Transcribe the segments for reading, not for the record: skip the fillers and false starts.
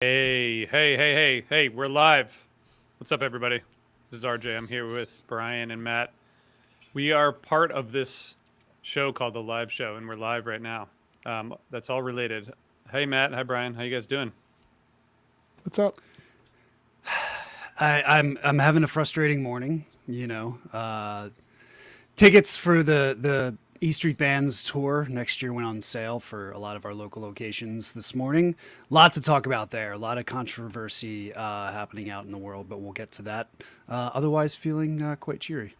Hey, we're live. What's up, everybody? This is RJ. I'm here with Brian and Matt. We are part of this show called The Live Show, and we're live right now. That's all related. Hey, Matt. Hi, Brian. How you guys doing? What's up? I'm having a frustrating morning. Tickets for the E Street Bands tour next year went on sale for a lot of our local locations this morning. Lot to talk about there. A lot of controversy happening out in the world, but we'll get to that. Otherwise, feeling quite cheery.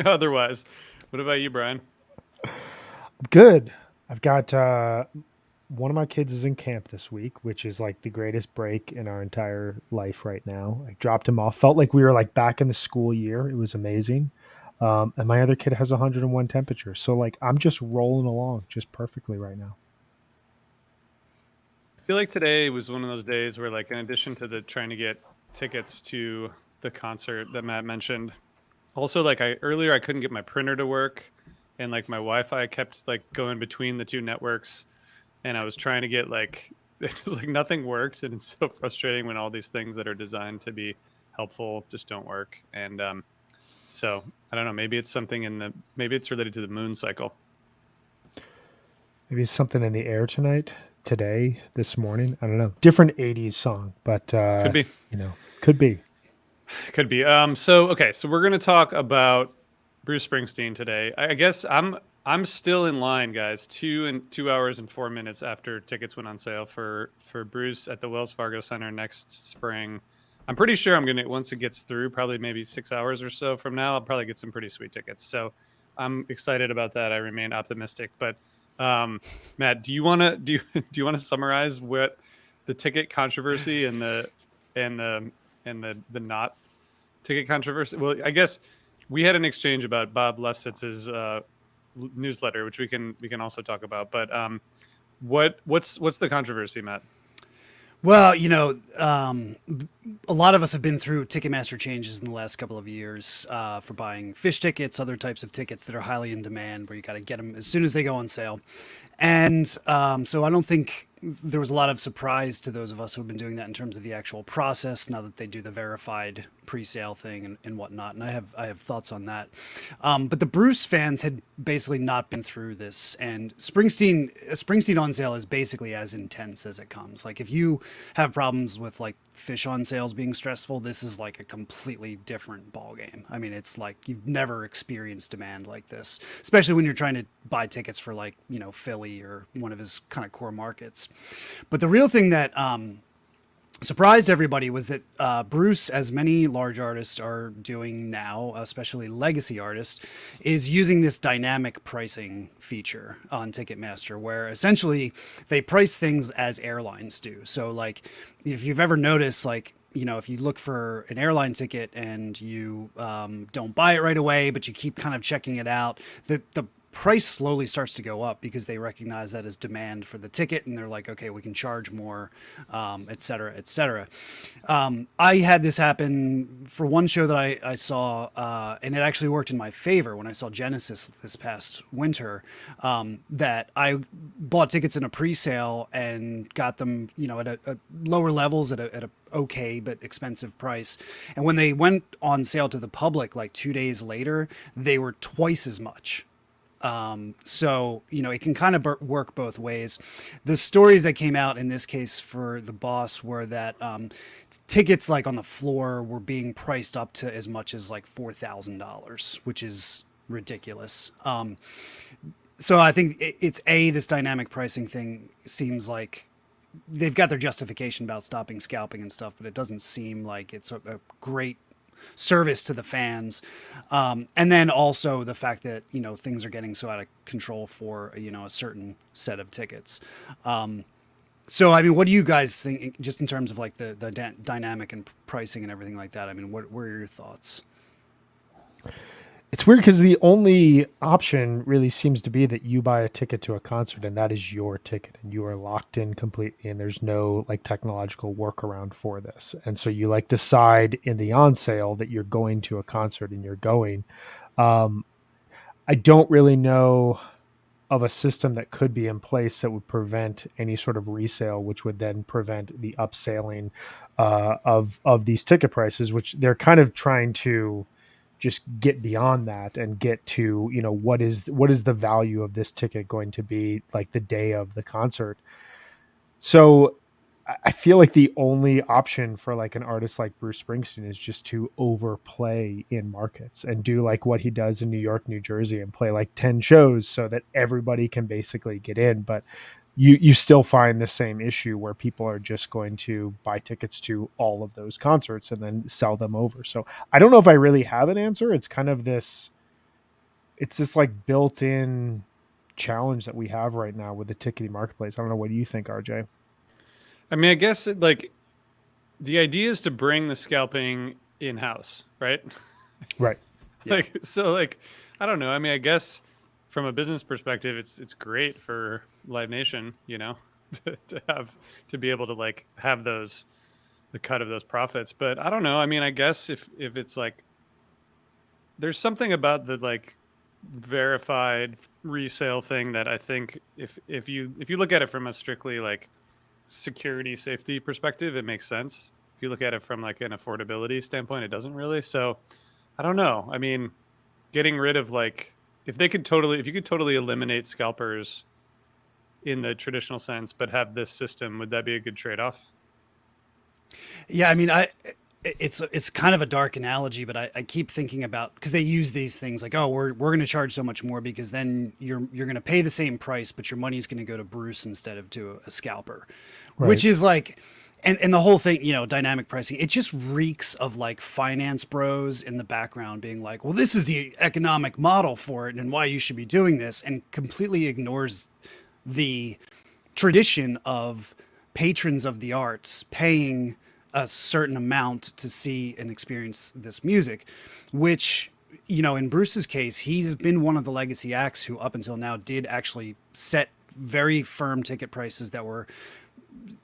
Otherwise, what about you, Brian? Good. I've got one of my kids is in camp this week, which is like the greatest break in our entire life right now. I dropped him off. Felt like we were like back in the school year. It was amazing. And my other kid has 101 temperature. So like I'm just rolling along just perfectly right now. I feel like today was one of those days where, like, in addition to the trying to get tickets to the concert that Matt mentioned, also, like, I couldn't get my printer to work, and like my Wi-Fi kept like going between the two networks, and I was trying to get like it was like nothing worked, and it's so frustrating when all these things that are designed to be helpful just don't work. And so I don't know, maybe it's something maybe it's related to the moon cycle. Maybe it's something in the air tonight, today, this morning. I don't know. Different 80s song, but Could be. could be. Could be. So we're gonna talk about Bruce Springsteen today. I guess I'm still in line, guys. 2 hours and 4 minutes after tickets went on sale for Bruce at the Wells Fargo Center next spring. I'm pretty sure I'm gonna, once it gets through, probably maybe 6 hours or so from now, I'll probably get some pretty sweet tickets. So I'm excited about that. I remain optimistic. But Matt, do you want to summarize what the ticket controversy and the not ticket controversy? Well, I guess we had an exchange about Bob Lefsitz's newsletter, which we can also talk about. But what's the controversy, Matt? Well, a lot of us have been through Ticketmaster changes in the last couple of years for buying fish tickets, other types of tickets that are highly in demand, where you got to get them as soon as they go on sale. And so I don't think there was a lot of surprise to those of us who have been doing that in terms of the actual process. Now that they do the verified pre-sale thing and whatnot, and I have thoughts on that. But the Bruce fans had basically not been through this, and Springsteen on sale is basically as intense as it comes. Like if you have problems with like fish on sales being stressful, this is like a completely different ball game. I mean, it's like you've never experienced demand like this, especially when you're trying to buy tickets for like Philly or one of his kind of core markets. But the real thing that surprised everybody was that Bruce, as many large artists are doing now, especially legacy artists, is using this dynamic pricing feature on Ticketmaster, where essentially they price things as airlines do. So, like, if you've ever noticed, like, if you look for an airline ticket and you don't buy it right away, but you keep kind of checking it out, the price slowly starts to go up because they recognize that as demand for the ticket, and they're like, okay, we can charge more, et cetera, et cetera. I had this happen for one show that I saw, and it actually worked in my favor when I saw Genesis this past winter. That I bought tickets in a pre-sale and got them, at lower levels at a okay but expensive price. And when they went on sale to the public like 2 days later, they were twice as much. So, it can kind of work both ways. The stories that came out in this case for the Boss were that tickets like on the floor were being priced up to as much as like $4,000, which is ridiculous. So I think it's this dynamic pricing thing seems like they've got their justification about stopping scalping and stuff, but it doesn't seem like it's a great service to the fans. And then also the fact that, things are getting so out of control for, a certain set of tickets. So, I mean, what do you guys think just in terms of like the dynamic and pricing and everything like that? I mean, what are your thoughts? It's weird because the only option really seems to be that you buy a ticket to a concert and that is your ticket and you are locked in completely and there's no like technological workaround for this. And so you like decide in the on sale that you're going to a concert and you're going. Um, I don't really know of a system that could be in place that would prevent any sort of resale, which would then prevent the upselling of these ticket prices, which they're kind of trying to just get beyond that and get to, you know, what is the value of this ticket going to be like the day of the concert. So I feel like the only option for like an artist like Bruce Springsteen is just to overplay in markets and do like what he does in New York, New Jersey, and play like 10 shows so that everybody can basically get in. But you still find the same issue where people are just going to buy tickets to all of those concerts and then sell them over. So I don't know if I really have an answer. It's kind of this like built-in challenge that we have right now with the ticketing marketplace. I don't know. What do you think, RJ? I mean, I guess like the idea is to bring the scalping in house, right? Right. Like so, like I don't know. I mean, I guess from a business perspective, it's great for Live Nation, you know, to be able to like have the cut of those profits. But I don't know. I mean, I guess if it's like there's something about the like verified resale thing that I think if you look at it from a strictly like security safety perspective, it makes sense. If you look at it from like an affordability standpoint, it doesn't really. So I don't know. I mean, getting rid of like if you could totally eliminate scalpers in the traditional sense, but have this system, would that be a good trade-off? Yeah, I mean, it's kind of a dark analogy, but I keep thinking about because they use these things like, oh, we're going to charge so much more because then you're going to pay the same price, but your money's going to go to Bruce instead of to a scalper, Right. which is like, and the whole thing, you know, dynamic pricing, it just reeks of like finance bros in the background being like, well, this is the economic model for it and why you should be doing this, and completely ignores the tradition of patrons of the arts paying a certain amount to see and experience this music, which, you know, in Bruce's case, he's been one of the legacy acts who up until now did actually set very firm ticket prices that were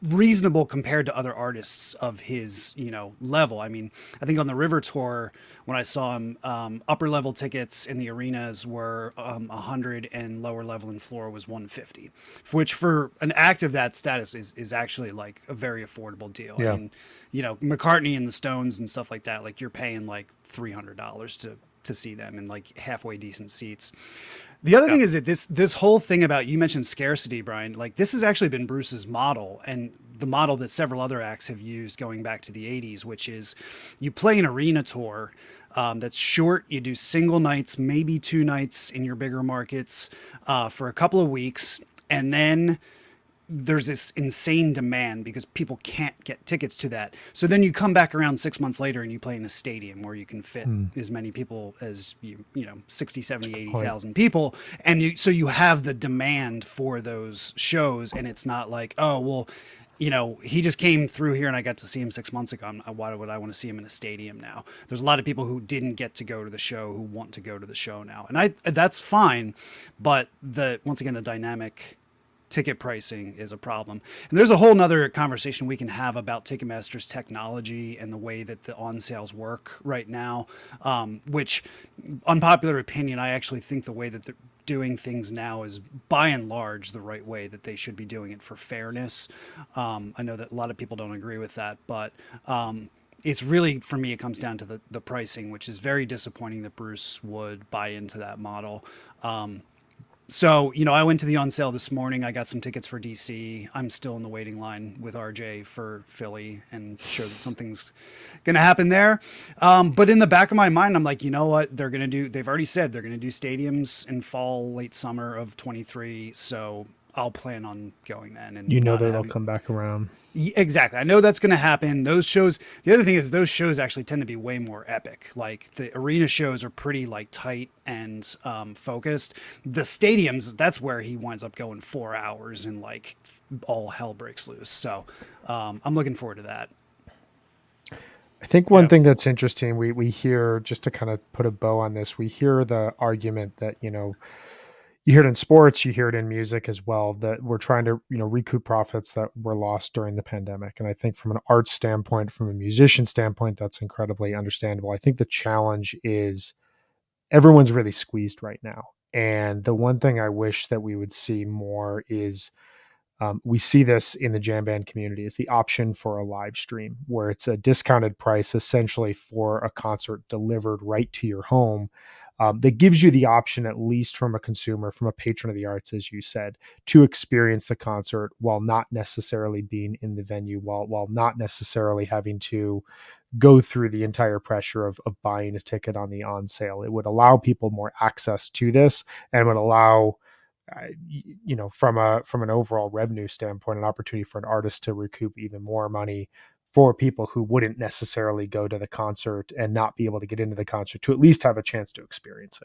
reasonable compared to other artists of his, you know, level. I mean, I think on the River tour when I saw him, upper level tickets in the arenas were 100 and lower level in floor was 150, which for an act of that status is actually like a very affordable deal. Yeah. I mean, you know, McCartney and the Stones and stuff like that, like you're paying like $300 to see them in like halfway decent seats. The other thing is that this whole thing about, you mentioned scarcity, Brian, like this has actually been Bruce's model and the model that several other acts have used going back to the 80s, which is you play an arena tour that's short. You do single nights, maybe 2 nights in your bigger markets for a couple of weeks. And then there's this insane demand because people can't get tickets to that. So then you come back around 6 months later and you play in a stadium where you can fit as many people as you know, 60, 70, 80,000 people. And so you have the demand for those shows, and it's not like, oh, well, you know, he just came through here and I got to see him 6 months ago. Why would I want to see him in a stadium now? There's a lot of people who didn't get to go to the show who want to go to the show now. And that's fine. But once again, the dynamic ticket pricing is a problem. And there's a whole nother conversation we can have about Ticketmaster's technology and the way that the on sales work right now, which, unpopular opinion, I actually think the way that they're doing things now is by and large the right way that they should be doing it for fairness. I know that a lot of people don't agree with that, but it's really, for me, it comes down to the pricing, which is very disappointing that Bruce would buy into that model. So, you know, I went to the on sale this morning. I got some tickets for DC. I'm still in the waiting line with RJ for Philly, and sure that something's going to happen there. But in the back of my mind, I'm like, you know what? They've already said they're going to do stadiums in fall, late summer of 23. So I'll plan on going then. And You know that they'll come back around. Exactly. I know that's going to happen. Those shows, the other thing is those shows actually tend to be way more epic. Like the arena shows are pretty like tight and focused. The stadiums, that's where he winds up going 4 hours and like all hell breaks loose. So I'm looking forward to that. I think one thing that's interesting, we hear, just to kind of put a bow on this, we hear the argument that, you know, you hear it in sports, you hear it in music as well, that we're trying to, you know, recoup profits that were lost during the pandemic. And I think from an art standpoint, from a musician standpoint, that's incredibly understandable. I think the challenge is everyone's really squeezed right now. And the one thing I wish that we would see more is we see this in the jam band community is the option for a live stream where it's a discounted price essentially for a concert delivered right to your home. That gives you the option, at least from a consumer, from a patron of the arts, as you said, to experience the concert while not necessarily being in the venue, while not necessarily having to go through the entire pressure of buying a ticket on the on sale. It would allow people more access to this and would allow from an overall revenue standpoint, an opportunity for an artist to recoup even more money for people who wouldn't necessarily go to the concert and not be able to get into the concert to at least have a chance to experience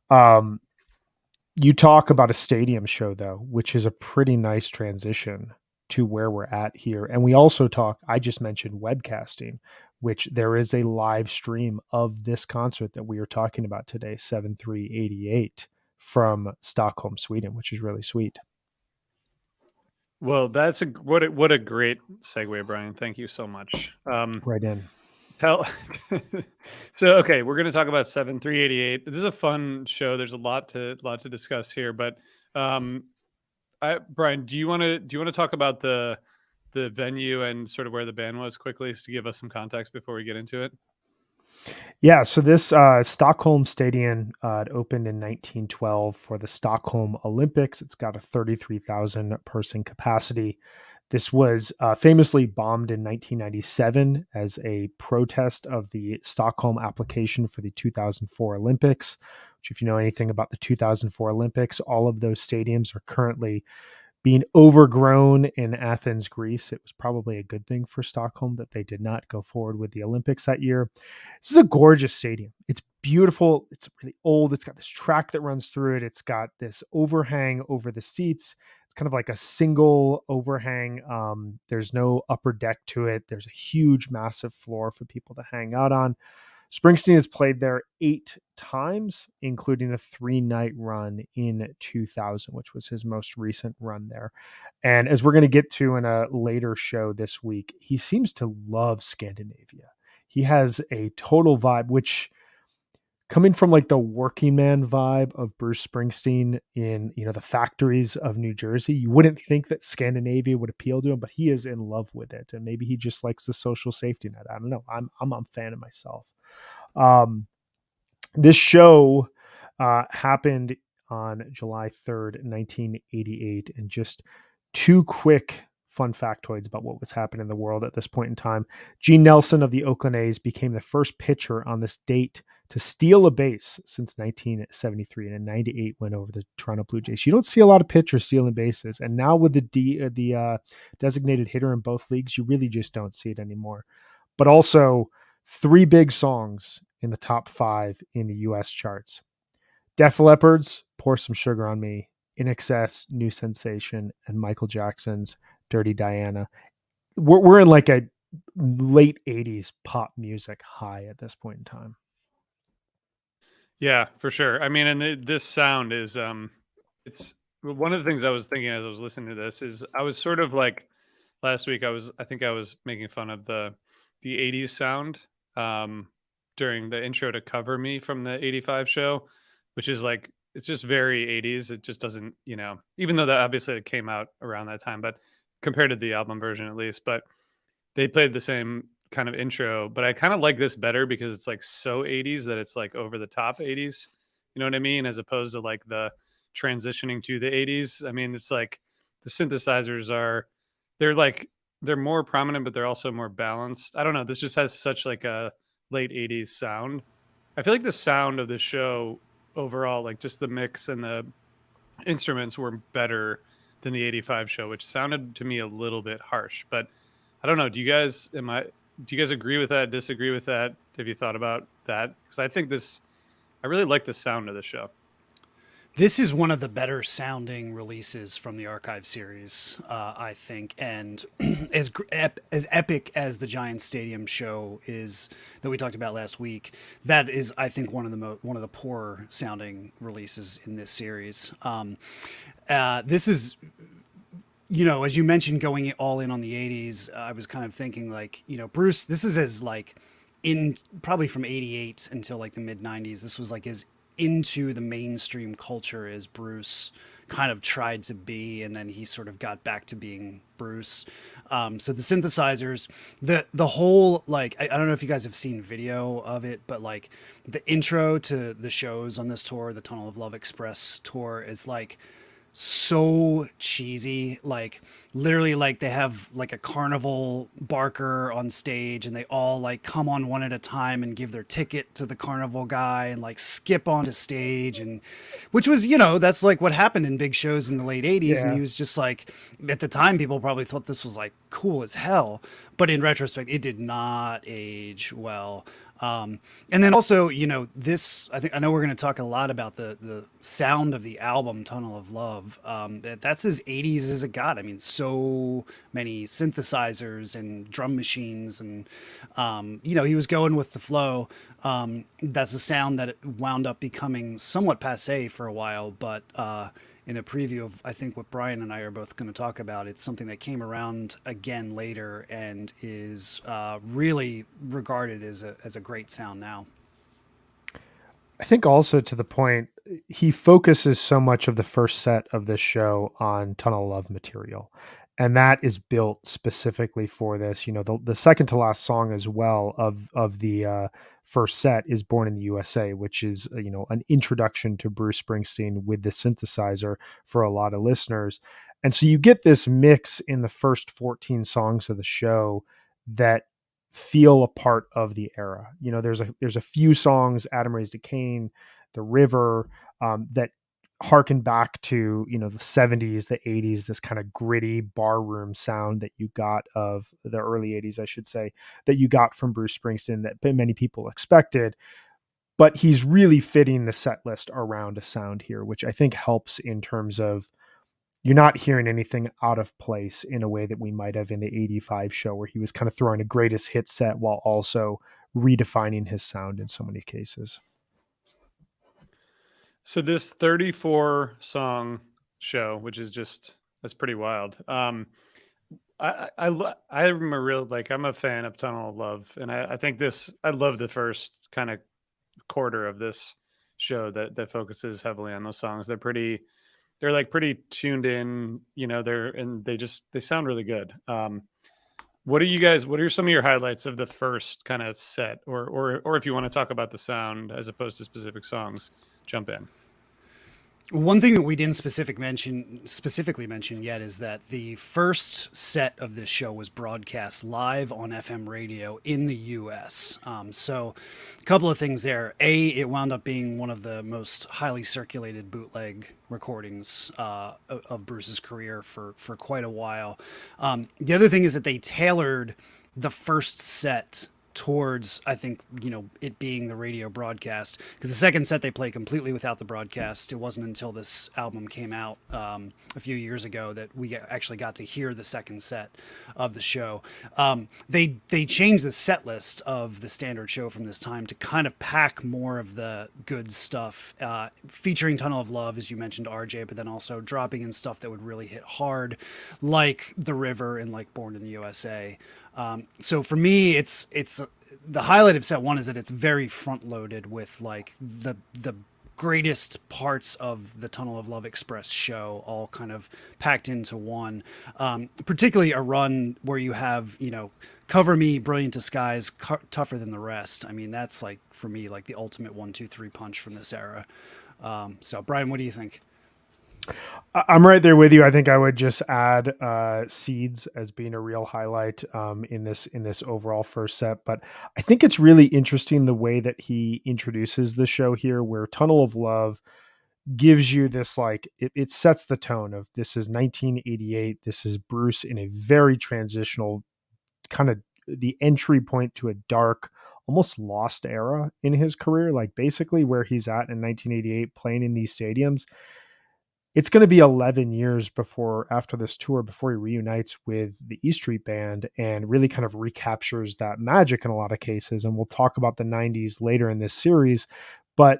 it. You talk about a stadium show though, which is a pretty nice transition to where we're at here. And we also talk, I just mentioned webcasting, which there is a live stream of this concert that we are talking about today, 7388 from Stockholm, Sweden, which is really sweet. Well, that's what a great segue, Brian. Thank you so much. Right in. So okay, we're going to talk about 7388. This is a fun show. There's a lot to discuss here, but Brian, do you want to talk about the venue and sort of where the band was quickly to give us some context before we get into it? Yeah, so this Stockholm Stadium it opened in 1912 for the Stockholm Olympics. It's got a 33,000 person capacity. This was famously bombed in 1997 as a protest of the Stockholm application for the 2004 Olympics, which, if you know anything about the 2004 Olympics, all of those stadiums are currently being overgrown in Athens, Greece. It was probably a good thing for Stockholm that they did not go forward with the Olympics that year. This is a gorgeous stadium. It's beautiful. It's really old. It's got this track that runs through it. It's got this overhang over the seats. It's kind of like a single overhang. There's no upper deck to it. There's a huge, massive floor for people to hang out on. Springsteen has played there 8 times, including a 3-night run in 2000, which was his most recent run there. And as we're going to get to in a later show this week, he seems to love Scandinavia. He has a total vibe, which, coming from like the working man vibe of Bruce Springsteen in, the factories of New Jersey, you wouldn't think that Scandinavia would appeal to him, but he is in love with it. And maybe he just likes the social safety net. I don't know. I'm a fan of myself. This show happened on July 3rd, 1988. And just 2 quick fun factoids about what was happening in the world at this point in time. Gene Nelson of the Oakland A's became the first pitcher on this date to steal a base since 1973, and in 98 went over the Toronto Blue Jays. You don't see a lot of pitchers stealing bases, and now with the designated hitter in both leagues, you really just don't see it anymore. But also 3 big songs in the top 5 in the U.S. charts: Def Leppard's "Pour Some Sugar on Me," INXS "New Sensation," and Michael Jackson's "Dirty Diana." We're in like a late 80s pop music high at this point in time. Yeah, for sure. I mean, and this sound is it's one of the things I was thinking as I was listening to this is I was sort of like last week I think I was making fun of the 80s sound during the intro to Cover Me from the 85 show, which is like it's just very 80s. It just doesn't, even though that obviously it came out around that time, but compared to the album version at least, but they played the same kind of intro, but I kind of like this better because it's like so 80s that it's like over the top 80s. You know what I mean? As opposed to like the transitioning to the 80s. I mean, it's like the synthesizers they're more prominent, but they're also more balanced. I don't know. This just has such like a late 80s sound. I feel like the sound of the show overall, like just the mix and the instruments were better than the 85 show, which sounded to me a little bit harsh, but I don't know. Do you guys agree with that? Disagree with that? Have you thought about that? Because I really like the sound of the show. This is one of the better sounding releases from the Archive series, I think, and as epic as the Giant Stadium show is that we talked about last week, that is, I think, one of the poorer sounding releases in this series. This is, as you mentioned, going all in on the 80s, I was kind of thinking like, Bruce, this is as like in probably from 88 until like the mid 90s. This was like his into the mainstream culture as Bruce kind of tried to be, and then he sort of got back to being Bruce. So the synthesizers, the whole, like, I don't know if you guys have seen video of it, but like the intro to the shows on this tour, the Tunnel of Love Express tour, is like so cheesy. Like literally, like they have like a carnival barker on stage, and they all like come on one at a time and give their ticket to the carnival guy and like skip onto stage, and which was, you know, that's like what happened in big shows in the late 80s. And Yeah. he was just like, at the time people probably thought this was like cool as hell, but in retrospect it did not age well. And then also, you know, this, I know we're going to talk a lot about the sound of the album Tunnel of Love. That's as 80s as it got. I mean, so many synthesizers and drum machines, and you know, he was going with the flow. That's a sound that wound up becoming somewhat passe for a while, but in a preview of, I think, what Brian and I are both going to talk about, it's something that came around again later and is really regarded as a great sound now. I think also to the point, he focuses so much of the first set of this show on Tunnel of Love material. And that is built specifically for this. You know, the second to last song as well of the first set is Born in the USA, which is, you know, an introduction to Bruce Springsteen with the synthesizer for a lot of listeners. And so you get this mix in the first 14 songs of the show that feel a part of the era. You know, there's a few songs, Adam Raised a Cain, The River, that harken back to, you know, the 70s, the 80s, this kind of gritty barroom sound that you got of the early 80s, I should say, that you got from Bruce Springsteen that many people expected. But he's really fitting the set list around a sound here, which I think helps in terms of you're not hearing anything out of place in a way that we might have in the 85 show, where he was kind of throwing a greatest hit set while also redefining his sound in so many cases. So this 34 song show, which is just, that's pretty wild. I'm a real, like, I'm a fan of Tunnel of Love, and I think this, I love the first kind of quarter of this show that focuses heavily on those songs. They're like pretty tuned in, you know, they sound really good. What are some of your highlights of the first kind of set, or if you want to talk about the sound as opposed to specific songs, jump in. One thing that we didn't specifically mention yet is that the first set of this show was broadcast live on FM radio in the U.S. So a couple of things there. It wound up being one of the most highly circulated bootleg recordings of Bruce's career for quite a while. The other thing is that they tailored the first set towards, I think, you know, it being the radio broadcast, because the second set they play completely without the broadcast. It wasn't until this album came out a few years ago that we actually got to hear the second set of the show. They changed the set list of the standard show from this time to kind of pack more of the good stuff, featuring Tunnel of Love, as you mentioned, RJ, but then also dropping in stuff that would really hit hard, like The River and like Born in the USA. So for me, it's the highlight of set one is that it's very front loaded with like the greatest parts of the Tunnel of Love Express show all kind of packed into one. Particularly a run where you have, you know, Cover Me, Brilliant Disguise, Tougher Than the Rest. I mean, that's like, for me, like the ultimate 1-2-3 punch from this era. So Brian, what do you think? I'm right there with you. I think I would just add Seeds as being a real highlight in this overall first set. But I think it's really interesting the way that he introduces the show here, where Tunnel of Love gives you this, like, it sets the tone of, this is 1988. This is Bruce in a very transitional kind of the entry point to a dark, almost lost era in his career, like basically where he's at in 1988 playing in these stadiums. It's going to be 11 years after this tour, before he reunites with the E Street Band and really kind of recaptures that magic in a lot of cases. And we'll talk about the 90s later in this series, but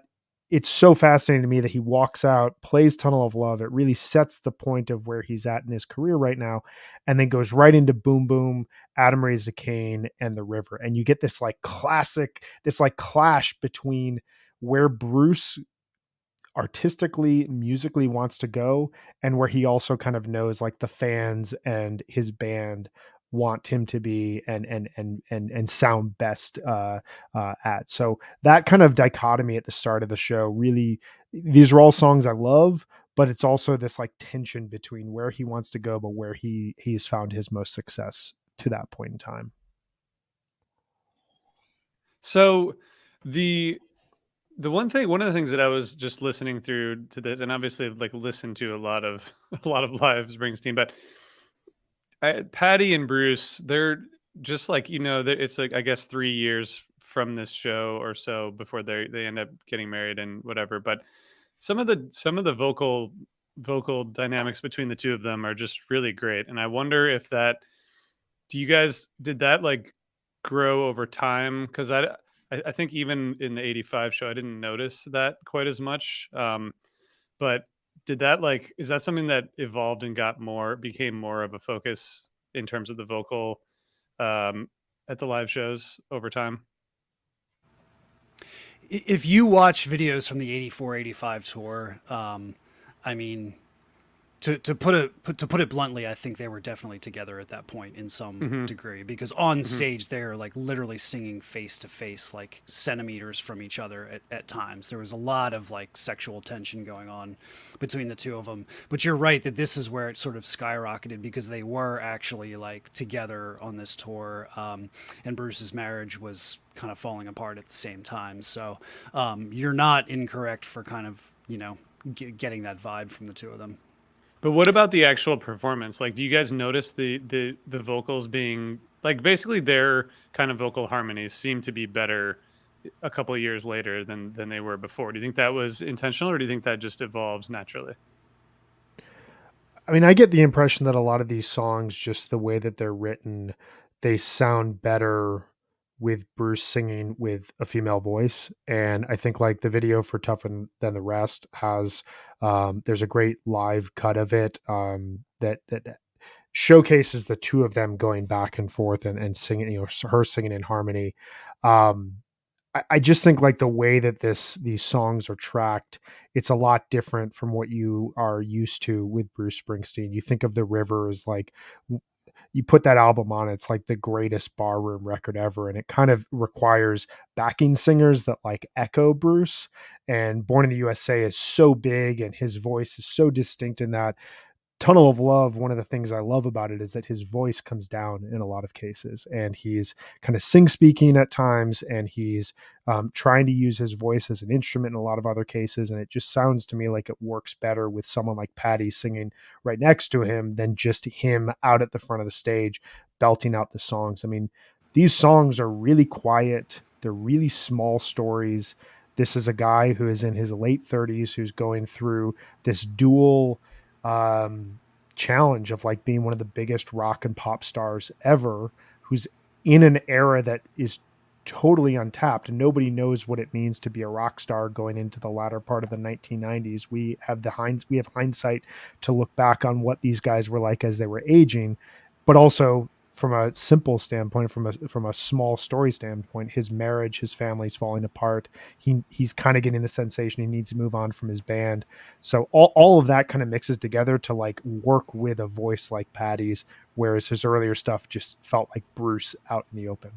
it's so fascinating to me that he walks out, plays Tunnel of Love. It really sets the point of where he's at in his career right now, and then goes right into Boom Boom, Adam Raised a Cain, and The River. And you get this like classic, this like clash between where Bruce artistically, musically wants to go, and where he also kind of knows like the fans and his band want him to be and sound best at. So that kind of dichotomy at the start of the show really, these are all songs I love, but it's also this like tension between where he wants to go but where he's found his most success to that point in time. So the one of the things that I was just listening through to this, and obviously like listened to a lot of a lot of live Springsteen, but Patty and Bruce, they're just like, it's like I guess 3 years from this show or so before they end up getting married and whatever. But some of the vocal dynamics between the two of them are just really great, and I wonder if that do you guys did that like grow over time? Because I think even in the '85 show, I didn't notice that quite as much. But did that like is that something that evolved and became more of a focus in terms of the vocal um, at the live shows over time? If you watch videos from the 84-85 tour, I mean, to put it bluntly, I think they were definitely together at that point in some Hmm. degree, because on Hmm. stage they're like literally singing face to face, like centimeters from each other at times. There was a lot of like sexual tension going on between the two of them. But you're right that this is where it sort of skyrocketed, because they were actually like together on this tour, and Bruce's marriage was kind of falling apart at the same time. So you're not incorrect for kind of getting that vibe from the two of them. But what about the actual performance? Like, do you guys notice the vocals being like basically their kind of vocal harmonies seem to be better a couple of years later than they were before? Do you think that was intentional, or do you think that just evolves naturally? I mean, I get the impression that a lot of these songs, just the way that they're written, they sound better with Bruce singing with a female voice. And I think like the video for Tougher Than the Rest has, there's a great live cut of it that showcases the two of them going back and forth and singing, her singing in harmony. Um, I just think like the way that these songs are tracked, it's a lot different from what you are used to with Bruce Springsteen. You think of The River as like you put that album on, it's like the greatest barroom record ever, and it kind of requires backing singers that like echo Bruce. And Born in the USA is so big, and his voice is so distinct in that. Tunnel of Love, one of the things I love about it is that his voice comes down in a lot of cases, and he's kind of sing speaking at times, and he's trying to use his voice as an instrument in a lot of other cases. And it just sounds to me like it works better with someone like Patty singing right next to him than just him out at the front of the stage belting out the songs. I mean, these songs are really quiet, they're really small stories. This is a guy who is in his late 30s who's going through this dual um, challenge of like being one of the biggest rock and pop stars ever, who's in an era that is totally untapped and nobody knows what it means to be a rock star going into the latter part of the 1990s. We have hindsight to look back on what these guys were like as they were aging, but also from a simple standpoint, from a small story standpoint, his marriage, his family's falling apart. He's kind of getting the sensation he needs to move on from his band. So all of that kind of mixes together to like work with a voice like Patty's, whereas his earlier stuff just felt like Bruce out in the open.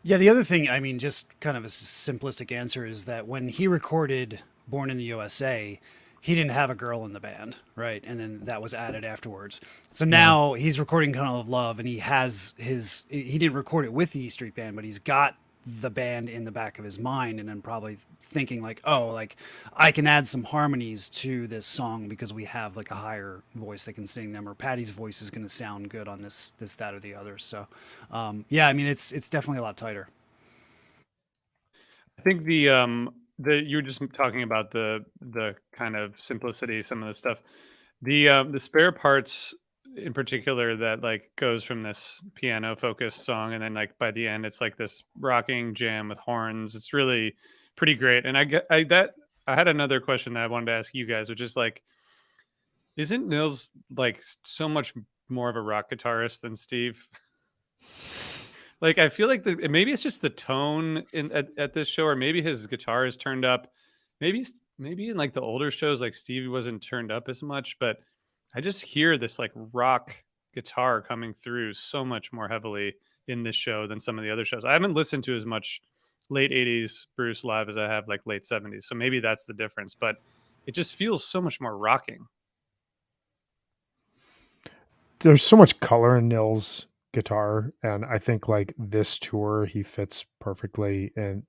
Yeah, the other thing, I mean, just kind of a simplistic answer is that when he recorded Born in the USA, he didn't have a girl in the band, right? And then that was added afterwards. So Yeah. now he's recording Tunnel of Love, and he didn't record it with the E Street Band, but he's got the band in the back of his mind, and then probably thinking like, oh, like I can add some harmonies to this song because we have like a higher voice that can sing them, or Patty's voice is going to sound good on this, that, or the other. So, yeah, I mean, it's definitely a lot tighter. I think the you were just talking about the kind of simplicity, some of the stuff. The spare parts in particular that like goes from this piano focused song, and then like by the end it's like this rocking jam with horns. It's really pretty great. And I had another question that I wanted to ask you guys, which is like, isn't Nils like so much more of a rock guitarist than Steve? Like I feel like maybe it's just the tone at this show, or maybe his guitar is turned up. Maybe maybe in like the older shows, like Stevie wasn't turned up as much, but I just hear this like rock guitar coming through so much more heavily in this show than some of the other shows. I haven't listened to as much late 80s Bruce live as I have like late 70s. So maybe that's the difference, but it just feels so much more rocking. There's so much color in Nils' guitar, and I think like this tour he fits perfectly. And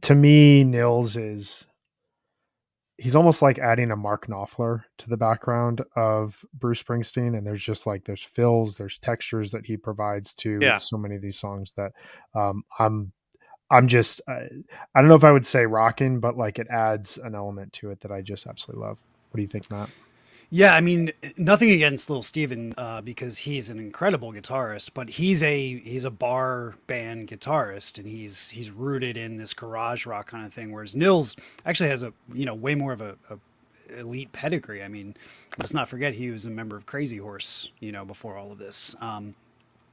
to me, Nils is he's almost like adding a Mark Knopfler to the background of Bruce Springsteen. And there's just like there's fills, there's textures that he provides to Yeah. so many of these songs that I'm just I don't know if I would say rocking, but like it adds an element to it that I just absolutely love. What do you think, Matt? Yeah, I mean, nothing against Little Steven, because he's an incredible guitarist, but he's a bar band guitarist, and he's rooted in this garage rock kind of thing. Whereas Nils actually has a way more of a elite pedigree. I mean, let's not forget he was a member of Crazy Horse, before all of this.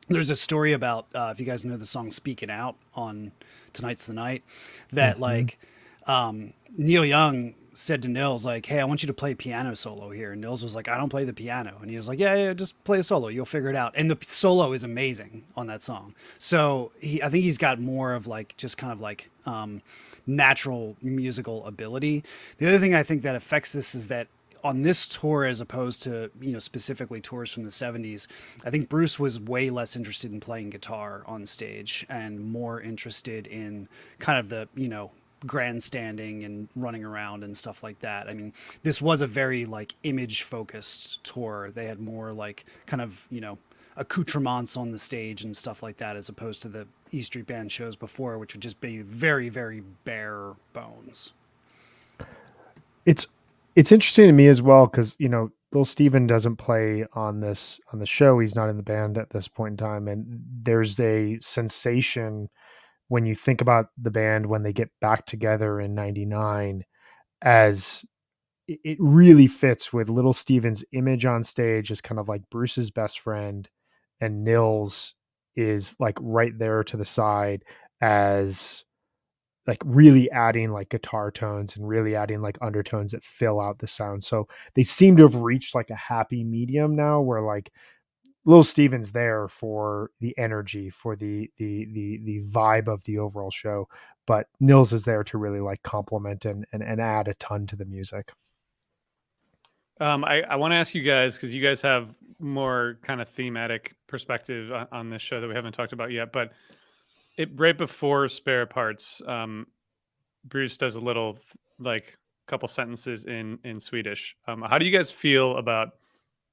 There's a story about if you guys know the song "Speaking Out" on "Tonight's the Night," that like Neil Young said to Nils like, "Hey, I want you to play piano solo here." And Nils was like, "I don't play the piano." And he was like, "Yeah, just play a solo. You'll figure it out." And the solo is amazing on that song. So I think he's got more of like just kind of like natural musical ability. The other thing I think that affects this is that on this tour, as opposed to specifically tours from the 70s, I think Bruce was way less interested in playing guitar on stage and more interested in kind of the grandstanding and running around and stuff like that. I mean, this was a very like image focused tour. They had more like kind of accoutrements on the stage and stuff like that, as opposed to the E Street Band shows before, which would just be very, very bare bones. It's interesting to me as well because Little Steven doesn't play on the show. He's not in the band at this point in time, and there's a sensation when you think about the band when they get back together in '99, as it really fits with Little Steven's image on stage as kind of like Bruce's best friend, and Nils is like right there to the side as like really adding like guitar tones and really adding like undertones that fill out the sound. So they seem to have reached like a happy medium now where like Little Steven's there for the energy, for the vibe of the overall show, but Nils is there to really like complement and add a ton to the music. I want to ask you guys, because you guys have more kind of thematic perspective on this show that we haven't talked about yet, but right before Spare Parts, Bruce does a little like couple sentences in Swedish. How do you guys feel about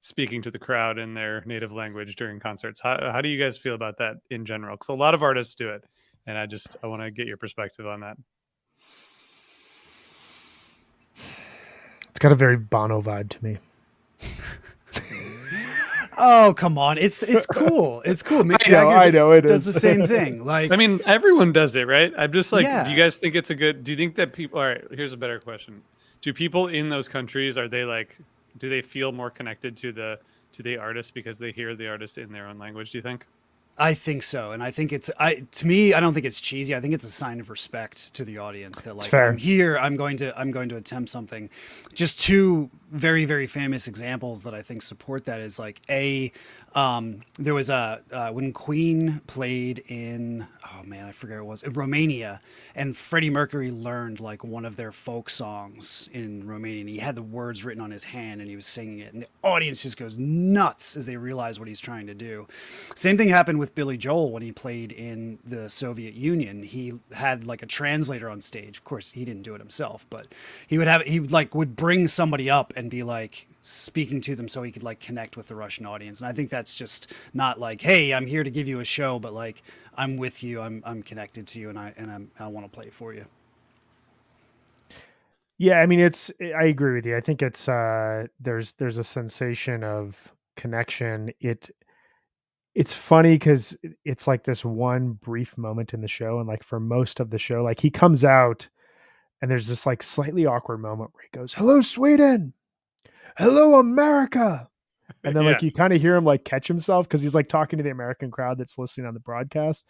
speaking to the crowd in their native language during concerts? How do you guys feel about that in general? Because a lot of artists do it, and I want to get your perspective on that. It's got a very Bono vibe to me. Oh, come on. It's cool. It's cool. Mick I know it does is. the same thing. Like, I mean, everyone does it, right? I'm just like, Yeah. do you guys think it's do you think that people, all right, here's a better question. Do people in those countries, do they feel more connected to the artist because they hear the artist in their own language, do you think? I think so, and I think to me, I don't think it's cheesy. I think it's a sign of respect to the audience that like fair. I'm here, I'm going to attempt something. Just two very, very famous examples that I think support that is like there was when Queen played in, oh man, I forget what it was, in Romania, and Freddie Mercury learned like one of their folk songs in Romanian. He had the words written on his hand and he was singing it, and the audience just goes nuts as they realize what he's trying to do. Same thing happened with Billy Joel when he played in the Soviet Union. He had like a translator on stage. Of course, he didn't do it himself, but he would bring somebody up and be like speaking to them so he could like connect with the Russian audience. And I think that's just not like, hey, I'm here to give you a show, but like I'm with you, I'm connected to you, and I want to play for you. Yeah, I mean I agree with you. I think it's there's a sensation of connection. It's funny because it's like this one brief moment in the show, and like for most of the show, like he comes out and there's this like slightly awkward moment where he goes, "Hello, Sweden. Hello, America." And then like Yeah. you kind of hear him like catch himself because he's like talking to the American crowd that's listening on the broadcast.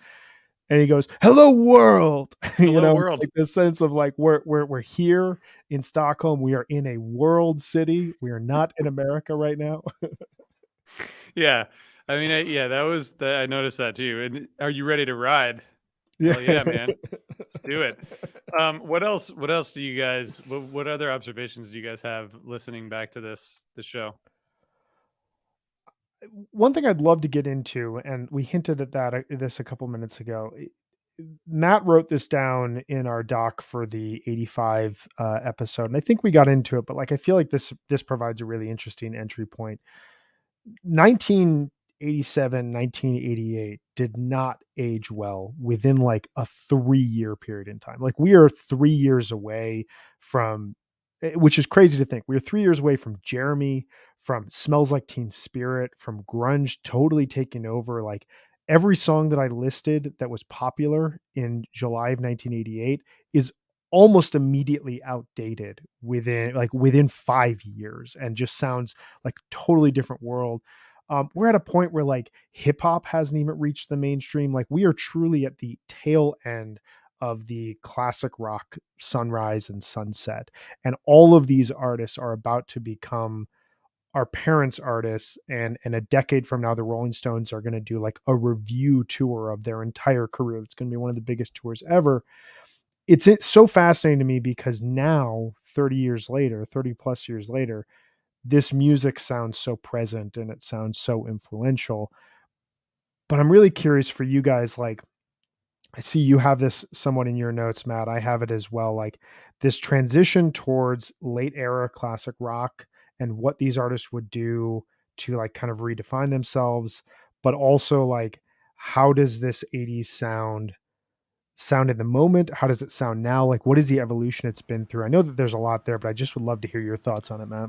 and he goes, "Hello world." Hello, world. Like this sense of like we're here in Stockholm. We are in a world city. We are not in America right now. Yeah. I mean, yeah, that was the, I noticed that too. And are you ready to ride? Yeah. Hell yeah, man. Let's do it. What else? What else do you guys? What other observations do you guys have listening back to this show? One thing I'd love to get into, and we hinted at that this a couple minutes ago. Matt wrote this down in our doc for the 85 episode, and I think we got into it, but like I feel like this provides a really interesting entry point. 1987, 1988 did not age well within like a 3-year period in time. Like we are 3 years away from, which is crazy to think. We are 3 years away from Jeremy, from Smells Like Teen Spirit, from grunge totally taking over. Like every song that I listed that was popular in July of 1988 is almost immediately outdated within 5 years and just sounds like totally different world. We're at a point where like hip hop hasn't even reached the mainstream. Like we are truly at the tail end of the classic rock sunrise and sunset. And all of these artists are about to become our parents' artists. And a decade from now, the Rolling Stones are going to do like a review tour of their entire career. It's going to be one of the biggest tours ever. It's so fascinating to me because now 30 years later, 30 plus years later, this music sounds so present and it sounds so influential. But I'm really curious for you guys, like I see you have this somewhat in your notes, Matt. I have it as well. Like this transition towards late era classic rock and what these artists would do to like kind of redefine themselves, but also like how does this 80s sound in the moment? How does it sound now? Like what is the evolution it's been through? I know that there's a lot there, but I just would love to hear your thoughts on it, Matt.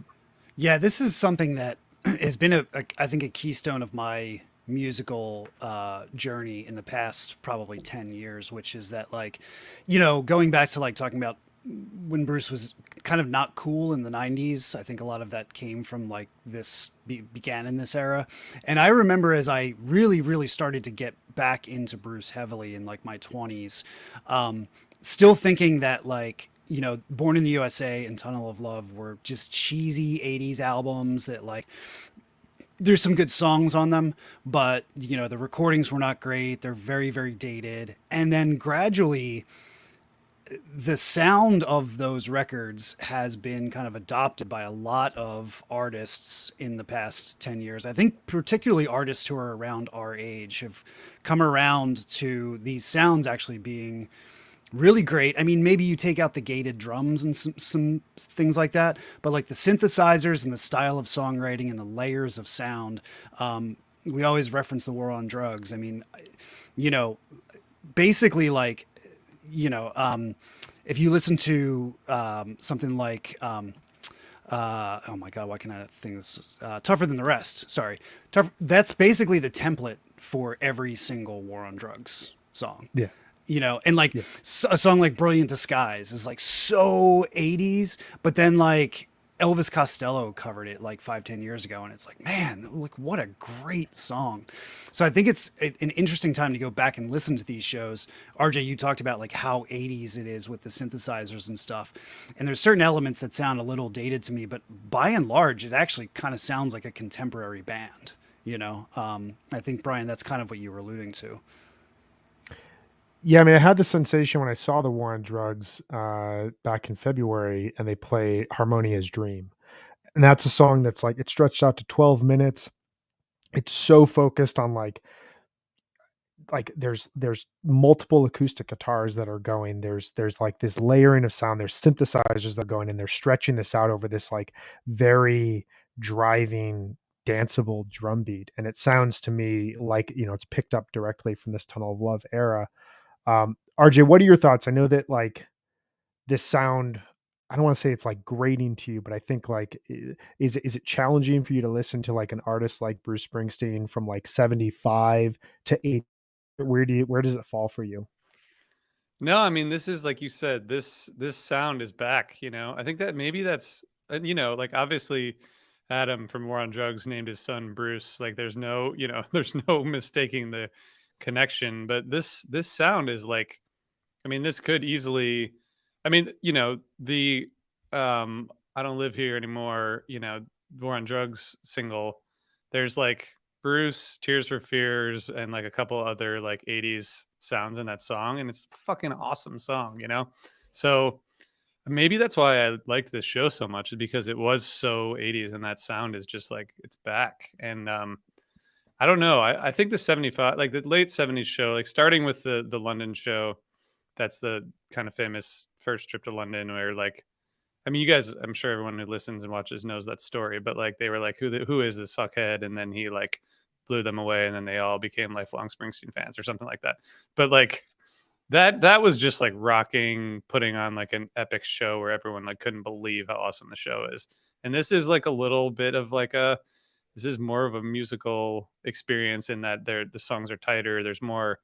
Yeah, this is something that has been I think a keystone of my musical journey in the past probably 10 years, which is that like, going back to like talking about when Bruce was kind of not cool in the 90s. I think a lot of that came from like began in this era. And I remember as I really, really started to get back into Bruce heavily in like my 20s, still thinking that like, Born in the USA and Tunnel of Love were just cheesy 80s albums that like there's some good songs on them, but the recordings were not great. They're very, very dated. And then gradually the sound of those records has been kind of adopted by a lot of artists in the past 10 years. I think particularly artists who are around our age have come around to these sounds actually being really great. I mean, maybe you take out the gated drums and some things like that, but like the synthesizers and the style of songwriting and the layers of sound. We always reference the war on drugs. I mean, you know, basically like, if you listen to something like, oh my God, why can I think this? Tougher Than the Rest. Sorry. That's basically the template for every single war on drugs song. Yeah. And like a song like Brilliant Disguise is like so 80s, but then like Elvis Costello covered it like 5-10 years ago. And it's like, man, like what a great song. So I think it's an interesting time to go back and listen to these shows. RJ, you talked about like how 80s it is with the synthesizers and stuff. And there's certain elements that sound a little dated to me, but by and large, it actually kind of sounds like a contemporary band. I think, Brian, that's kind of what you were alluding to. Yeah, I mean, I had the sensation when I saw the War on Drugs back in February, and they play Harmonia's Dream, and that's a song that's like it's stretched out to 12 minutes. It's so focused on like there's multiple acoustic guitars that are going. There's like this layering of sound. There's synthesizers that are going, and they're stretching this out over this like very driving danceable drum beat, and it sounds to me like it's picked up directly from this Tunnel of Love era. RJ, what are your thoughts? I know that like this sound, I don't want to say it's like grating to you, but I think like, is it challenging for you to listen to like an artist like Bruce Springsteen from like 75 to 80? Where does it fall for you? No, I mean, this is like you said, this sound is back, I think that maybe that's like obviously Adam from War on Drugs named his son Bruce. Like there's no, there's no mistaking the connection, but this sound is like, I mean, this could easily, I mean, you know, the I Don't Live Here Anymore, you know, War on Drugs single. There's like Bruce, Tears for Fears, and like a couple other like 80s sounds in that song, and it's a fucking awesome song, you know? So maybe that's why I liked this show so much, is because it was so 80s and that sound is just like it's back. And I don't know. I think the 75, like the late 70s show, like starting with the London show, that's the kind of famous first trip to London where like, I mean, you guys, I'm sure everyone who listens and watches knows that story, but like they were like, who is this fuckhead? And then he like blew them away, and then they all became lifelong Springsteen fans or something like that. But like that was just like rocking, putting on like an epic show where everyone like couldn't believe how awesome the show is. And this is like a little bit of like this is more of a musical experience in that the songs are tighter. There's more.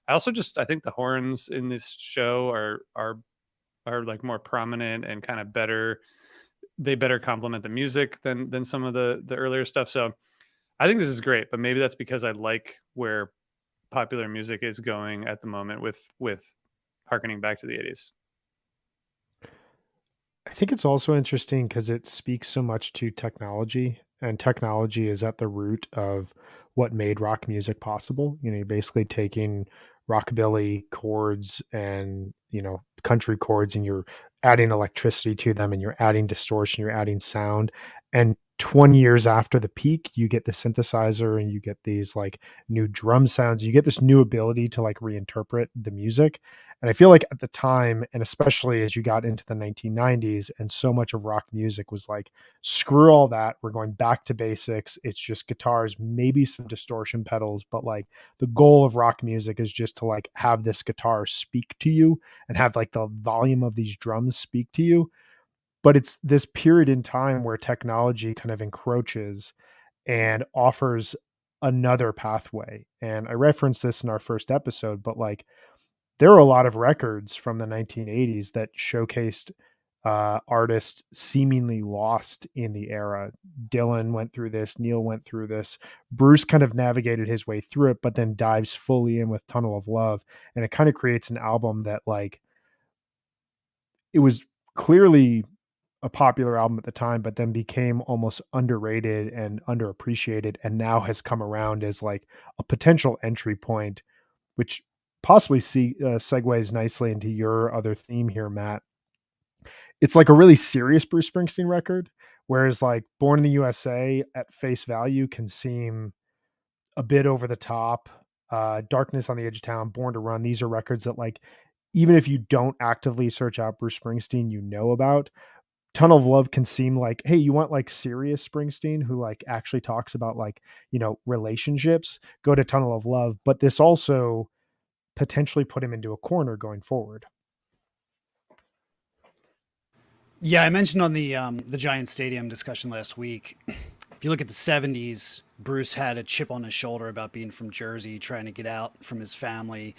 I also just I think the horns in this show are like more prominent and kind of better. They better complement the music than some of the earlier stuff. So I think this is great, but maybe that's because I like where popular music is going at the moment with harkening back to the 80s. I think it's also interesting because it speaks so much to technology, and technology is at the root of what made rock music possible. You know, you're basically taking rockabilly chords and, you know, country chords, and you're adding electricity to them, and you're adding distortion, you're adding sound. And 20 years after the peak, you get the synthesizer and you get these like new drum sounds. You get this new ability to like reinterpret the music. And I feel like at the time, and especially as you got into the 1990s, and so much of rock music was like, screw all that. We're going back to basics. It's just guitars, maybe some distortion pedals, but like the goal of rock music is just to like have this guitar speak to you and have like the volume of these drums speak to you. But it's this period in time where technology kind of encroaches and offers another pathway. And I referenced this in our first episode, but like there are a lot of records from the 1980s that showcased artists seemingly lost in the era. Dylan went through this, Neil went through this, Bruce kind of navigated his way through it, but then dives fully in with Tunnel of Love. And it kind of creates an album that like, it was clearly a popular album at the time, but then became almost underrated and underappreciated, and now has come around as like a potential entry point, which possibly segues nicely into your other theme here, Matt. It's like a really serious Bruce Springsteen record, whereas like Born in the USA at face value can seem a bit over the top. Darkness on the Edge of Town, Born to Run, these are records that like, even if you don't actively search out Bruce Springsteen, you know about. Tunnel of Love can seem like, hey, you want like serious Springsteen who like actually talks about like, you know, relationships, go to Tunnel of Love. But this also potentially put him into a corner going forward. Yeah, I mentioned on the Giant Stadium discussion last week. If you look at the 70s, Bruce had a chip on his shoulder about being from Jersey, trying to get out from his family,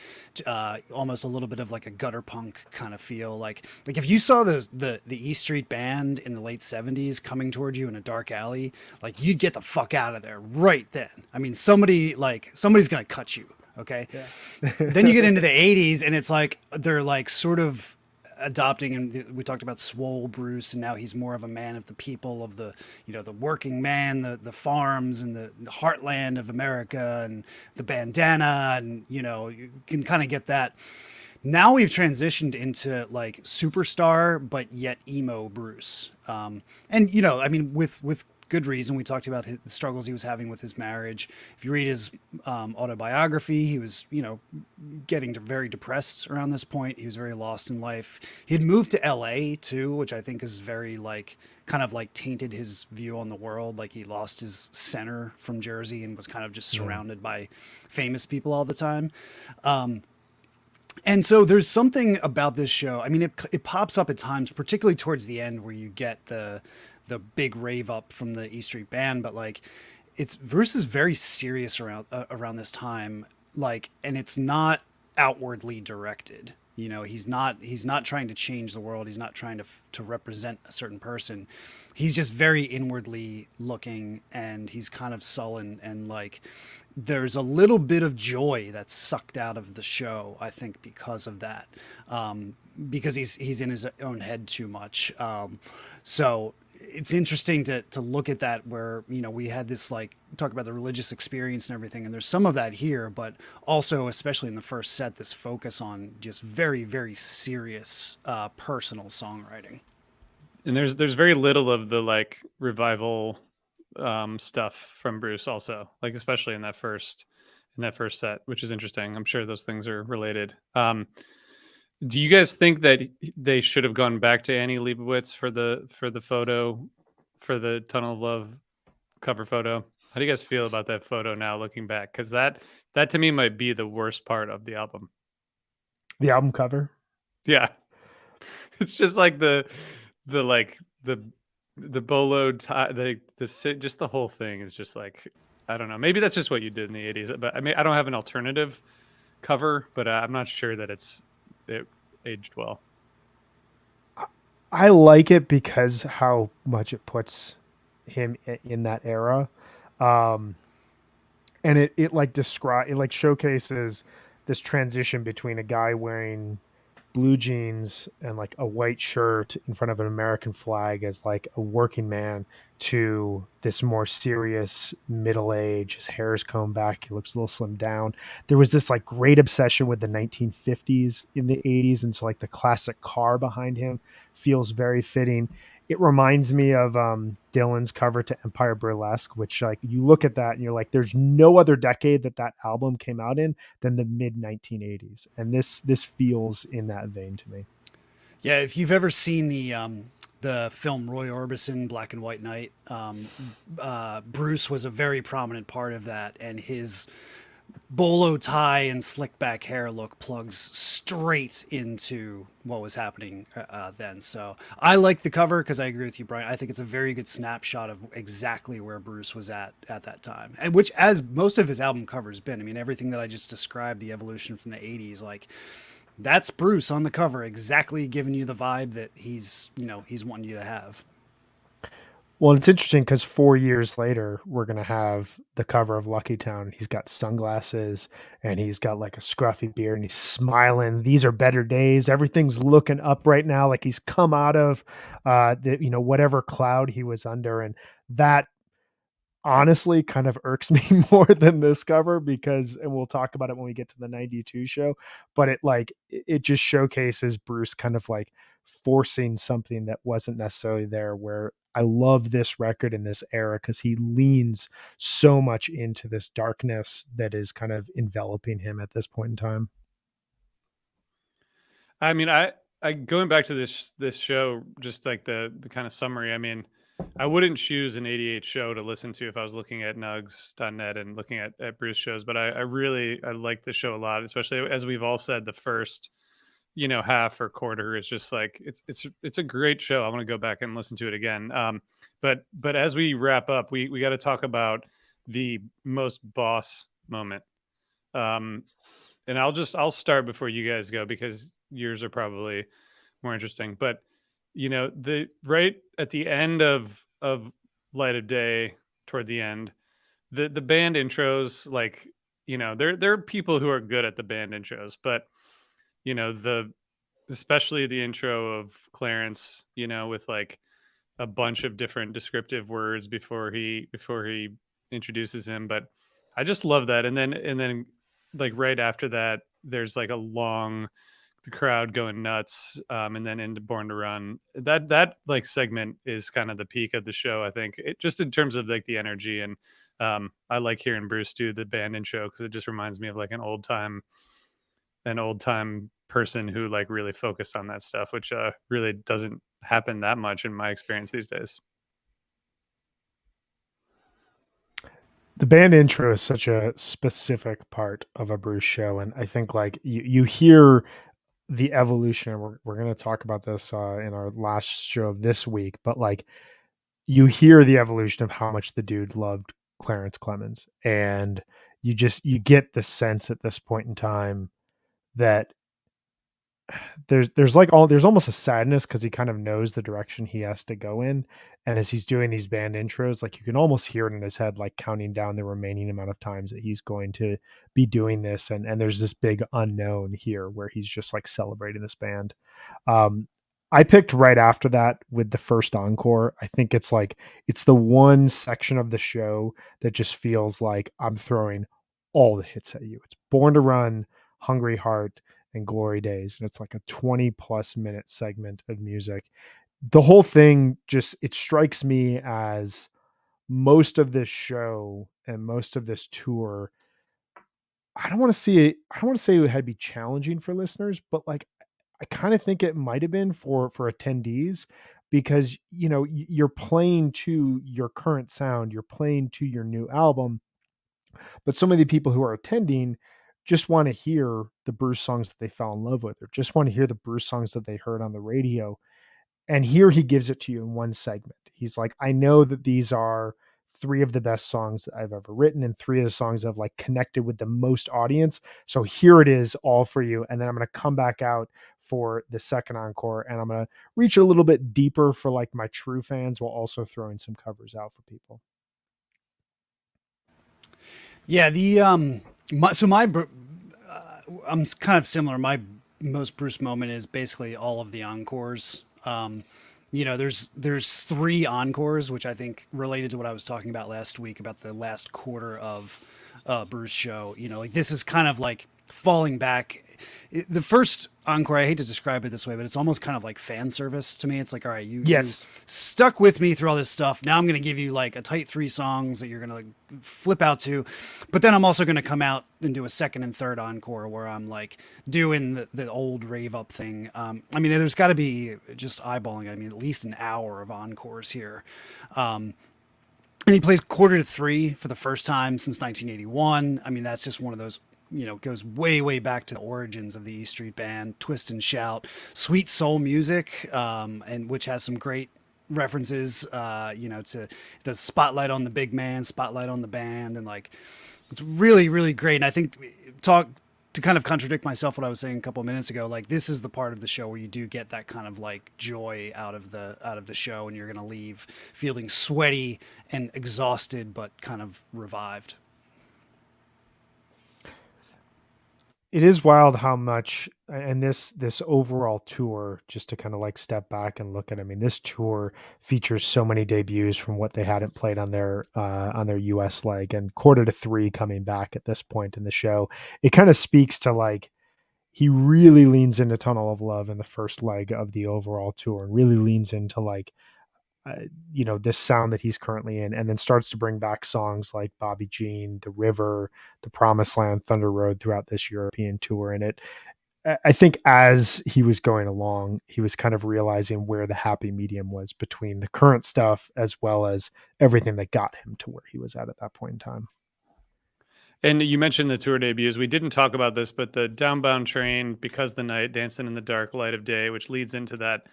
almost a little bit of like a gutter punk kind of feel. Like if you saw the E Street Band in the late 70s coming towards you in a dark alley, like you'd get the fuck out of there right then. I mean, somebody's gonna cut you. Okay. Yeah. Then you get into the 80s, and it's like they're like sort of adopting, and we talked about Swole Bruce, and now he's more of a man of the people, of the, you know, the working man, the farms and the heartland of America, and the bandana, and you know, you can kind of get that. Now we've transitioned into like superstar but yet emo Bruce, and you know, I mean, with good reason. We talked about the struggles he was having with his marriage. If you read his autobiography, he was, you know, getting very depressed around this point. He was very lost in life. He had moved to LA too, which I think is very like kind of like tainted his view on the world. Like he lost his center from Jersey and was kind of just surrounded by famous people all the time. And so there's something about this show. I mean, it pops up at times, particularly towards the end, where you get the big rave up from the E Street Band, but like it's Bruce is very serious around this time, like, and it's not outwardly directed. You know, he's not trying to change the world. He's not trying to represent a certain person. He's just very inwardly looking, and he's kind of sullen, and like there's a little bit of joy that's sucked out of the show, I think, because of that. Because he's in his own head too much. So it's interesting to look at that, where you know we had this, like, talk about the religious experience and everything, and there's some of that here, but also, especially in the first set, this focus on just very, very serious personal songwriting. And there's very little of the like revival stuff from Bruce also, like especially in that first set, which is interesting. I'm sure those things are related. Do you guys think that they should have gone back to Annie Leibovitz for the photo, for the Tunnel of Love cover photo? How do you guys feel about that photo now looking back? Because that to me might be the worst part of the album. The album cover. Yeah, it's just like the like the bolo tie, just the whole thing is just like, I don't know. Maybe that's just what you did in the '80s. But I mean, I don't have an alternative cover, but I'm not sure that it aged well. I like it because how much it puts him in that era. Um, and it like it like showcases this transition between a guy wearing blue jeans and like a white shirt in front of an American flag as like a working man, to this more serious middle age. His hair is combed back. He looks a little slimmed down. There was this like great obsession with the 1950s in the 80s. And so like the classic car behind him feels very fitting. It reminds me of Dylan's cover to Empire Burlesque, which like you look at that and you're like, there's no other decade that that album came out in than the mid 1980s, and this feels in that vein to me. Yeah, if you've ever seen the film Roy Orbison, Black and White Night, Bruce was a very prominent part of that, and his bolo tie and slick back hair look plugs straight into what was happening then. So I like the cover because I agree with you, Brian. I think it's a very good snapshot of exactly where Bruce was at that time, and which, as most of his album covers been. I mean, everything that I just described, the evolution from the '80s, like that's Bruce on the cover, exactly giving you the vibe that he's wanting you to have. Well, it's interesting because 4 years later, we're going to have the cover of Lucky Town. He's got sunglasses and he's got like a scruffy beard and he's smiling. These are better days. Everything's looking up right now. Like he's come out of whatever cloud he was under. And that honestly kind of irks me more than this cover, because, and we'll talk about it when we get to the 92 show, but it just showcases Bruce kind of like forcing something that wasn't necessarily there. Where I love this record in this era because he leans so much into this darkness that is kind of enveloping him at this point in time. I mean, I going back to this show, just like the kind of summary. I mean, I wouldn't choose an '88 show to listen to if I was looking at nugs.net and looking at Bruce shows, but I really I like the show a lot, especially as we've all said, the first half or quarter is just like it's a great show. I want to go back and listen to it again. But as we wrap up, we got to talk about the most boss moment. Um, and I'll start before you guys go because yours are probably more interesting. But the right at the end of Light of Day, toward the end, the band intros, like there are people who are good at the band intros, but the especially the intro of Clarence, with like a bunch of different descriptive words before he introduces him. But I just love that. And then like right after that, there's like a long the crowd going nuts, and then into Born to Run. That like segment is kind of the peak of the show, I think. It just in terms of like the energy, and I like hearing Bruce do the band intro because it just reminds me of like an old time person who like really focused on that stuff, which really doesn't happen that much in my experience these days. The band intro is such a specific part of a Bruce show, and I think like you hear the evolution. We're going to talk about this in our last show of this week, but like you hear the evolution of how much the dude loved Clarence Clemens, and you get the sense at this point in time that there's almost a sadness because he kind of knows the direction he has to go in, and as he's doing these band intros, like you can almost hear it in his head, like counting down the remaining amount of times that he's going to be doing this, and there's this big unknown here where he's just like celebrating this band. um I picked right after that with the first encore. I think it's the one section of the show that just feels like I'm throwing all the hits at you. It's Born to Run, Hungry Heart, and Glory Days. And it's like a 20 plus minute segment of music. The whole thing just, it strikes me as most of this show and most of this tour. I don't want to see it. I don't want to say it had to be challenging for listeners, but like I kind of think it might have been for attendees because you're playing to your current sound, you're playing to your new album, but so many people who are attending just want to hear the Bruce songs that they fell in love with, or just want to hear the Bruce songs that they heard on the radio. And here he gives it to you in one segment. He's like, I know that these are three of the best songs that I've ever written and three of the songs I've like connected with the most audience. So here it is all for you. And then I'm going to come back out for the second encore and I'm going to reach a little bit deeper for like my true fans while also throwing some covers out for people. Yeah, I'm kind of similar. My most Bruce moment is basically all of the encores. There's three encores, which I think related to what I was talking about last week about the last quarter of Bruce show. Like this is kind of like falling back. The first encore, I hate to describe it this way, but it's almost kind of like fan service to me. It's like, all right, you stuck with me through all this stuff. Now I'm going to give you like a tight three songs that you're going to like flip out to, but then I'm also going to come out and do a second and third encore where I'm like doing the old rave up thing. I mean, there's got to be just eyeballing. I mean, at least an hour of encores here. And he plays quarter to three for the first time since 1981. I mean, that's just one of those, goes way, way back to the origins of the E Street Band, Twist and Shout, sweet soul music, and which has some great references, to the Spotlight on the Big Man, Spotlight on the Band, and like, it's really, really great. And I think to kind of contradict myself, what I was saying a couple of minutes ago, like this is the part of the show where you do get that kind of like joy out of the show, and you're going to leave feeling sweaty and exhausted, but kind of revived. It is wild how much, and this overall tour, just to kind of like step back and look at, I mean, this tour features so many debuts from what they hadn't played on their US leg, and quarter to three coming back at this point in the show. It kind of speaks to like, he really leans into Tunnel of Love in the first leg of the overall tour and really leans into like, this sound that he's currently in, and then starts to bring back songs like Bobby Jean, The River, The Promised Land, Thunder Road throughout this European tour. And I think as he was going along, he was kind of realizing where the happy medium was between the current stuff as well as everything that got him to where he was at that point in time. And you mentioned the tour debuts. We didn't talk about this, but the Downbound Train, Because the Night, Dancing in the Dark, Light of Day, which leads into that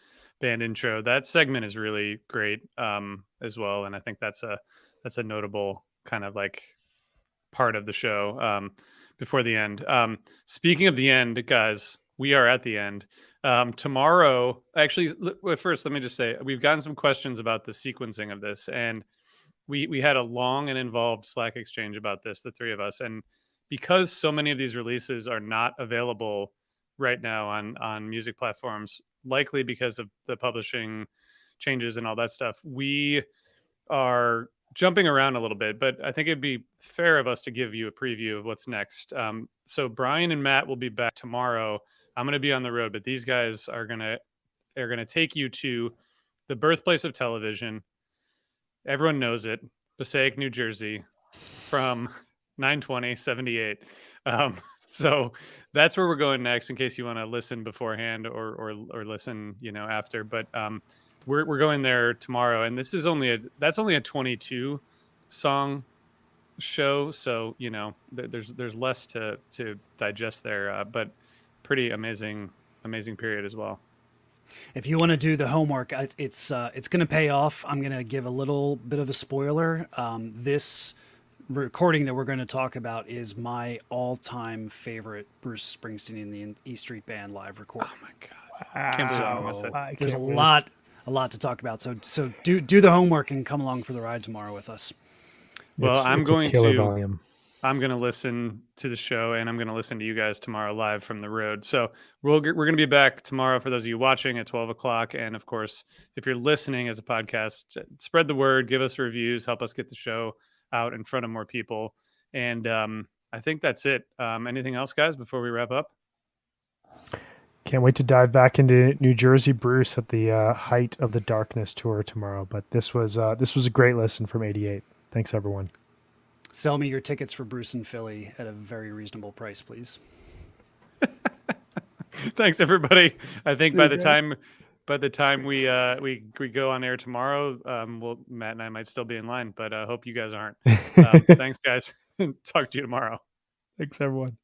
band intro, that segment is really great as well, and I think that's a notable kind of like part of the show before the end. Speaking of the end, guys, we are at the end. Tomorrow, actually, first let me just say we've gotten some questions about the sequencing of this, and we had a long and involved Slack exchange about this, the three of us, and because so many of these releases are not available right now on music platforms, likely because of the publishing changes and all that stuff, we are jumping around a little bit, but I think it'd be fair of us to give you a preview of what's next. So Brian and Matt will be back tomorrow. I'm going to be on the road, but these guys are going to take you to the birthplace of television. Everyone knows it, Passaic, New Jersey, from 9/20/78. So that's where we're going next, in case you want to listen beforehand or listen, after. But we're going there tomorrow, and this is that's only a 22 song show, so there's less to digest there, but pretty amazing period as well. If you want to do the homework, it's going to pay off. I'm going to give a little bit of a spoiler. recording that we're going to talk about is my all-time favorite Bruce Springsteen and the E Street Band live recording. Oh my god! Can't believe I missed it. I There's a can't wait. lot to talk about. So do the homework and come along for the ride tomorrow with us. Well, I'm it's a going killer to- volume. I'm going to listen to the show, and I'm going to listen to you guys tomorrow live from the road. So we're going to be back tomorrow for those of you watching at 12 o'clock. And of course, if you're listening as a podcast, spread the word, give us reviews, help us get the show out in front of more people. And I think that's it. Anything else, guys, before we wrap up? Can't wait to dive back into New Jersey Bruce at the height of the Darkness tour tomorrow. But this was a great listen from 88. Thanks, everyone. Sell me your tickets for Bruce in Philly at a very reasonable price, please. Thanks, everybody. I think See by you the guys. time we go on air tomorrow, Matt and I might still be in line, but I hope you guys aren't. Thanks, guys. Talk to you tomorrow. Thanks, everyone.